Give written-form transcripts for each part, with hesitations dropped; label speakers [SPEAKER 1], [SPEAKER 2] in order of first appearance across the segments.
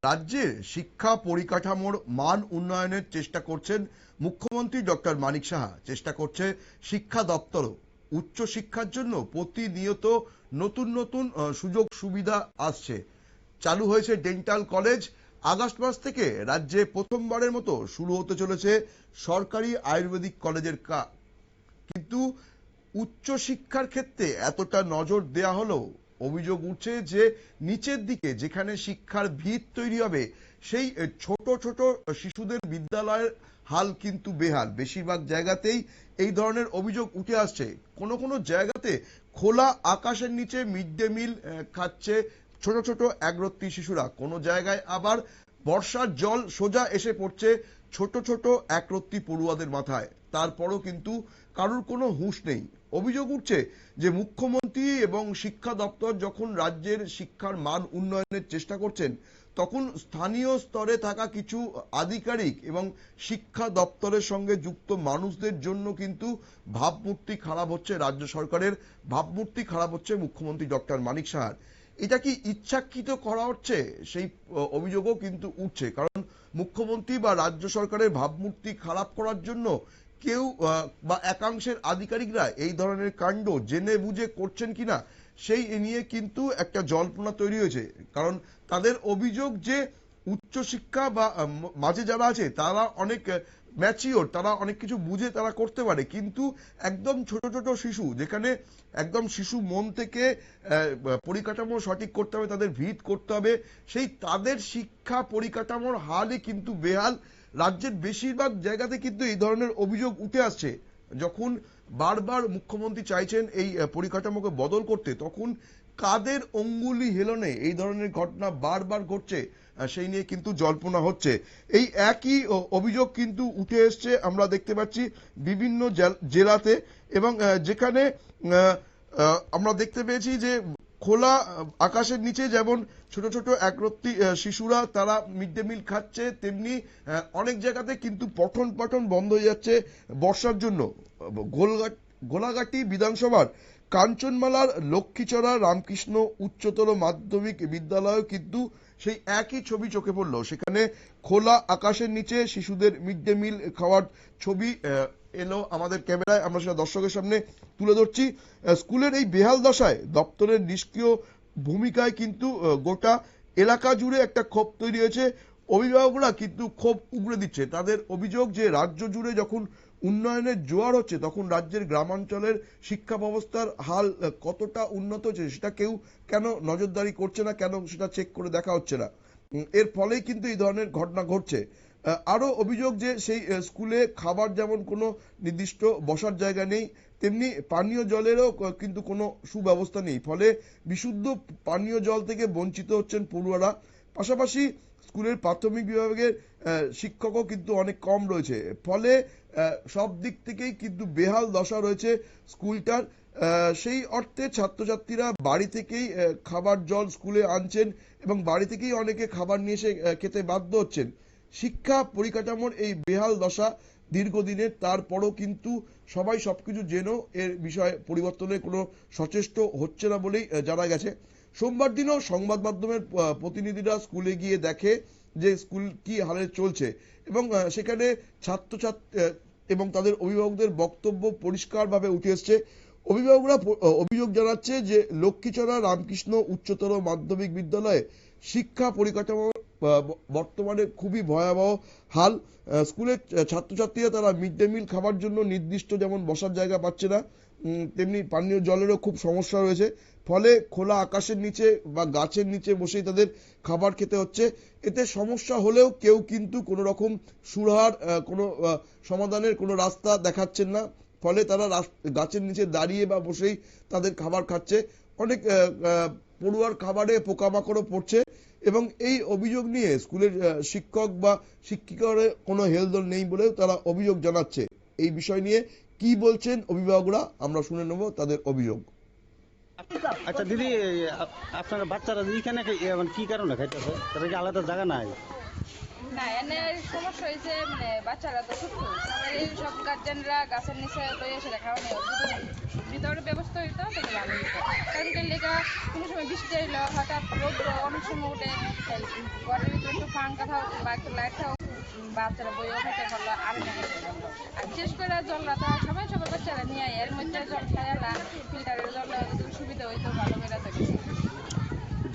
[SPEAKER 1] রাজ্যের শিক্ষা পরিকাঠামোর মান উন্নয়নের চেষ্টা করছেন মুখ্যমন্ত্রী ডক্টর মানিক সাহা। চেষ্টা করছে শিক্ষা দপ্তরও। উচ্চ শিক্ষার জন্য প্রতিনিয়ত নতুন নতুন সুযোগ সুবিধা আসছে। চালু হয়েছে ডেন্টাল কলেজ। আগস্ট মাস থেকে রাজ্যে প্রথমবারের মতো শুরু হতে চলেছে সরকারি আয়ুর্বেদিক কলেজের কিন্তু উচ্চ শিক্ষার ক্ষেত্রে এতটা নজর দেয়া হলেও অভিযোগ উঠছে যে নিচের দিকে যেখানে শিক্ষার ভিত তৈরি হবে সেই ছোট ছোট শিশুদের বিদ্যালয়ের হাল কিন্তু বেহাল। বেশিরভাগ জায়গাতেই এই ধরনের অভিযোগ উঠে আসছে। কোনো কোনো জায়গাতে খোলা আকাশের নিচে মিড ডে মিল খাচ্ছে ছোট ছোট একরত্তি শিশুরা। কোনো জায়গায় আবার বর্ষার জল সোজা এসে পড়ছে ছোট ছোট একরত্তি পড়ুয়াদের মাথায়। তারপরও কিন্তু কারোর কোনো হুঁশ নেই। অভিযোগ উঠছে যে মুখ্যমন্ত্রী এবং শিক্ষা দপ্তর যখন রাজ্যের শিক্ষার মান উন্নয়নের চেষ্টা করছেন, তখন স্থানীয় স্তরে থাকা কিছু আধিকারিক এবং শিক্ষা দপ্তরের সঙ্গে যুক্ত মানুষদের জন্য কিন্তু ভাবমূর্তি খারাপ হচ্ছে রাজ্য সরকারের, ভাবমূর্তি খারাপ হচ্ছে মুখ্যমন্ত্রী ডক্টর মানিক সাহার। এটা কি ইচ্ছাকৃত করা হচ্ছে সেই অভিযোগও কিন্তু উঠছে। কারণ মুখ্যমন্ত্রী বা রাজ্য সরকারের ভাবমূর্তি খারাপ করার জন্য কেউ বা একাংশের আধিকারিকরা এই ধরনের কাণ্ড জেনে বুঝে করছেন কিনা সেই নিয়ে কিন্তু একটা জল্পনা তৈরি হয়েছে। কারণ তাদের অভিযোগ যে উচ্চশিক্ষা বা মাঝে যারা আছে তারা অনেক ম্যাচিওর, তারা অনেক কিছু বুঝে তারা করতে পারে, কিন্তু একদম ছোট ছোট শিশু, যেখানে একদম শিশু মন থেকে পরিকাঠামো সঠিক করতে হবে, তাদের ভিত করতে হবে, সেই তাদের শিক্ষা পরিকাঠামোর হালই কিন্তু বেহাল। রাজ্যের বেশিরভাগ জায়গাতে কিন্তু এই ধরনের অভিযোগ উঠে আসছে। যখন বারবার মুখ্যমন্ত্রী চাইছেন এই পরিকাঠামোকে বদল করতে, তখন কাদের অঙ্গুলি হেলনে এই ধরনের ঘটনা বারবার ঘটছে সেই নিয়ে কিন্তু জল্পনা হচ্ছে। এই একই অভিযোগ কিন্তু উঠে এসছে আমরা দেখতে পাচ্ছি বিভিন্ন জেলাতে, এবং যেখানে আমরা দেখতে পেয়েছি যে খোলা আকাশের নিচে যেমন ছোট ছোট একরত্তি শিশুরা তারা মিড ডে মিল খাচ্ছে, তেমনি অনেক জায়গাতে কিন্তু পঠন পাঠন বন্ধ হয়ে যাচ্ছে বর্ষার জন্য। গোলাঘাটি বিধানসভার কাঞ্চনমালার লক্ষ্মীচড়া রামকৃষ্ণ উচ্চতর মাধ্যমিক বিদ্যালয় কিন্তু সেই একই ছবি চোখে পড়ল। সেখানে খোলা আকাশের নিচে শিশুদের মিড ডে মিল খাওয়ার ছবি এলো আমাদের ক্যামেরায়, আমরা সেটা দর্শকের সামনে তুলে ধরছি। স্কুলের এই বেহাল দশায় দপ্তরের নিষ্ক্রিয় ভূমিকায় কিন্তু গোটা এলাকা জুড়ে একটা ক্ষোভ তৈরি হয়েছে। অভিভাবকরা কিন্তু ক্ষোভ উগড়ে দিচ্ছে। তাদের অভিযোগ যে রাজ্য জুড়ে যখন উন্নয়নের জোয়ার হচ্ছে, তখন রাজ্যের গ্রামাঞ্চলের শিক্ষা ব্যবস্থার হাল কতটা উন্নত হচ্ছে সেটা কেউ কেন নজরদারি করছে না, কেন সেটা চেক করে দেখা হচ্ছে না। এর ফলেই কিন্তু এই ধরনের ঘটনা ঘটছে। আরো অভিযোগ যে সেই স্কুলে খাবার যেমন কোনো নির্দিষ্ট বসার জায়গা নেই, তেমনি পানীয় জলেরও কিন্তু কোনো সুব্যবস্থা নেই। ফলে বিশুদ্ধ পানীয় জল থেকে বঞ্চিত হচ্ছেন পড়ুয়ারা। পাশাপাশি স্কুলের প্রাথমিক বিভাগের শিক্ষকও কিন্তু অনেক কম রয়েছে। ফলে সব দিক থেকেই কিন্তু বেহাল দশা রয়েছে স্কুলটার। সেই অর্থে ছাত্রছাত্রীরা বাড়ি থেকেই খাবার জল স্কুলে আনছেন এবং বাড়ি থেকেই অনেকে খাবার নিয়ে এসে খেতে বাধ্য হচ্ছেন। শিক্ষা পরিকাঠামোর এই বেহাল দশা দীর্ঘদিনের, তারপরও কিন্তু সবাই সবকিছু জেনেও এর বিষয়ে পরিবর্তনের কোনো সচেষ্ট হচ্ছে না বলেই জানা গেছে। সোমবার দিনও সংবাদ মাধ্যমের প্রতিনিধিরা স্কুলে গিয়ে দেখে যে স্কুল কি হালে চলছে, এবং সেখানে ছাত্রছাত্রী এবং তাদের অভিভাবকদের বক্তব্য পরিষ্কারভাবে উঠে এসছে। অভিভাবকরা অভিযোগ জানাচ্ছে যে লক্ষ্মীচড়া রামকৃষ্ণ উচ্চতর মাধ্যমিক বিদ্যালয়ে শিক্ষা পরিকাঠামো বর্তমানে খুবই ভয়াবহ হাল। স্কুলের ছাত্রছাত্রীরা তারা মিড ডে মিল খাবার জন্য নির্দিষ্ট যেমন বসার জায়গা পাচ্ছে না, তেমনি পানীয় জলেরও খুব সমস্যা রয়েছে। ফলে খোলা আকাশের নিচে বা গাছের নিচে বসেই তাদের খাবার খেতে হচ্ছে। এতে সমস্যা হলেও কেউ কিন্তু কোনো রকম সুরাহার কোনো সমাধানের কোনো রাস্তা দেখাচ্ছেন না। ফলে তারা গাছের নিচে দাঁড়িয়ে বা বসেই তাদের খাবার খাচ্ছে। অনেক পড়ুয়ার খাবারে পোকামাকড়ও পড়ছে, এবং এই অভিযোগ নিয়ে স্কুলের শিক্ষক বা শিক্ষিকার কোনো হেলদোল নেই বলেও তারা অভিযোগ জানাচ্ছে। এই বিষয় নিয়ে কি বলছেন অভিভাবকরা আমরা শুনে নেব তাদের অভিযোগ।
[SPEAKER 2] আচ্ছা দিদি, আপনার বাচ্চারা এখানে কি কারণে খাইতেছে? তাদের কি আলাদা জায়গা নাই?
[SPEAKER 3] না, এনে সমস্যা হয়েছে, মানে বাচ্চারা তো ছোট, এই সব গার্জেনরা গাছের নিচে তো এসে খাওয়া নেই। ভিতরে ব্যবস্থা হইতো তাহলে ভালো হইতো। কারণ কি লেগা কোনো সময় বৃষ্টি এলো হঠাৎ রোদ্র অনেক সময় উঠে ঘরের ভিতরে একটু পাঙ্খা থাক বা একটু লাইট থাক বাচ্চারা বইও খেতে পারলো আরো খেতে পারলো। আর বিশেষ করে জলটা তো সবাই সবার বাচ্চারা নিয়ে এর মধ্যে জল খাইলা ফিল্টারের জল সুবিধা হইতো ভালো করে থাকে।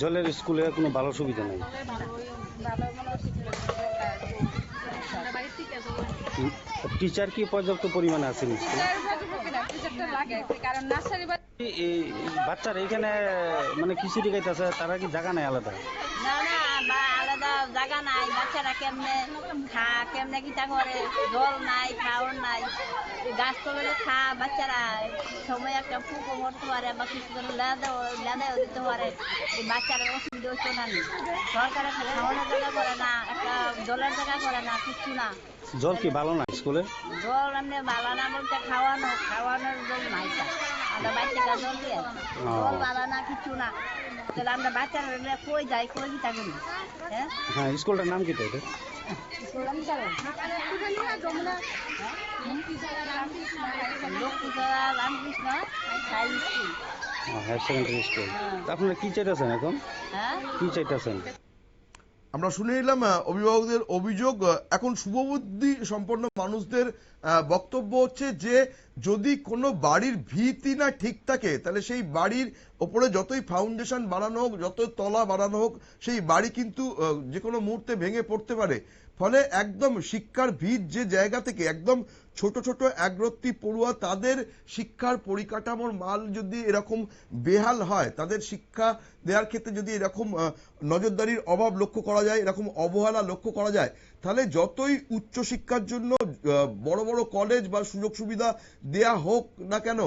[SPEAKER 2] জলের স্কুলে কোনো ভালো সুবিধা নাই।
[SPEAKER 3] ভালো মনে হচ্ছে
[SPEAKER 2] টিচার কি পর্যাপ্ত পরিমাণে আছেন স্কুলে?
[SPEAKER 3] টিচারটা লাগে কারণ নার্সারি
[SPEAKER 2] এই বাচ্চারা এখানে মানে খিচুড়ি খাইতেছে, তারা কি জায়গা নাই আলাদা?
[SPEAKER 4] না না বা আলাদা জায়গা নাই, বাচ্চারা কেমনে কেমনে কিটা করে, জল নাই খাওয়ার নাই, গাছ তলে খা বাচ্চারা সময় একটা ফুকো মরতে পারে বা কিছু করে লেদাও দিতে পারে, এই বাচ্চারা অসুবিধা হচ্ছে না। সরকারের খাওয়ানোর জায়গা করে না, একটা জলের জায়গা করে না, কিছু না।
[SPEAKER 2] জল কি ভালো না স্কুলে?
[SPEAKER 4] জল এমনি ভালো না বলতে খাওয়ানোর জল নাই, আমরা বাচ্চাটা জল দিয়ে জল ভালো না, কিছু না। তাহলে আমরা বাচ্চারা কই যাই, কই কিটা করি? হ্যাঁ
[SPEAKER 2] হ্যাঁ, স্কুলটার নাম কি তো এটা?
[SPEAKER 4] Lakshmichhara Ramakrishna high school.
[SPEAKER 2] Higher secondary school. আপনারা কি চাইতেছেন এখন?
[SPEAKER 4] হ্যাঁ
[SPEAKER 2] কি চাইতেছেন?
[SPEAKER 1] আমরা শুনে নিলাম অভিভাবকদের অভিযোগ। এখন শুভবুদ্ধি সম্পন্ন মানুষদের বক্তব্য হচ্ছে যে যদি কোনো বাড়ির ভিত্তি না ঠিক থাকে তাহলে সেই বাড়ির ওপরে যতই ফাউন্ডেশন বানানো হোক, যতই তলা বানানো হোক, সেই বাড়ি কিন্তু যে কোনো মুহূর্তে ভেঙে পড়তে পারে। ফলে একদম শিক্ষার ভিত যে জায়গা থেকে একদম ছোট ছোট একরত্তি পড়ুয়া তাদের শিক্ষার পরিকাঠামোর মাল যদি এরকম বেহাল হয়, তাদের শিক্ষা দেওয়ার ক্ষেত্রে যদি এরকম নজরদারির অভাব লক্ষ্য করা যায়, এরকম অবহেলা লক্ষ্য করা যায়, তাহলে যতই উচ্চশিক্ষার জন্য বড় বড় কলেজ বা সুযোগ সুবিধা দেয়া হোক না কেন,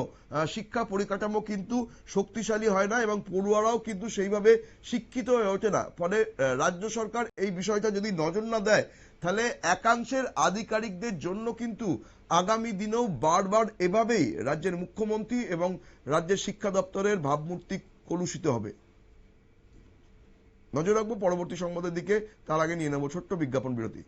[SPEAKER 1] শিক্ষা পরিকাঠামো কিন্তু শক্তিশালী হয় না এবং পড়ুয়ারাও কিন্তু সেইভাবে শিক্ষিত হয়ে ওঠে না। ফলে রাজ্য সরকার এই বিষয়টা যদি নজর না দেয় তাহলে একাংশের আধিকারিকদের জন্য কিন্তু আগামী দিনেও বারবার এভাবেই রাজ্যের মুখ্যমন্ত্রী এবং রাজ্যের শিক্ষা দপ্তরের ভাবমূর্তি কলুষিত হবে। নজর রাখবো পরবর্তী সংবাদের দিকে, তার আগে নিয়ে নেব ছোট্ট বিজ্ঞাপন বিরতি।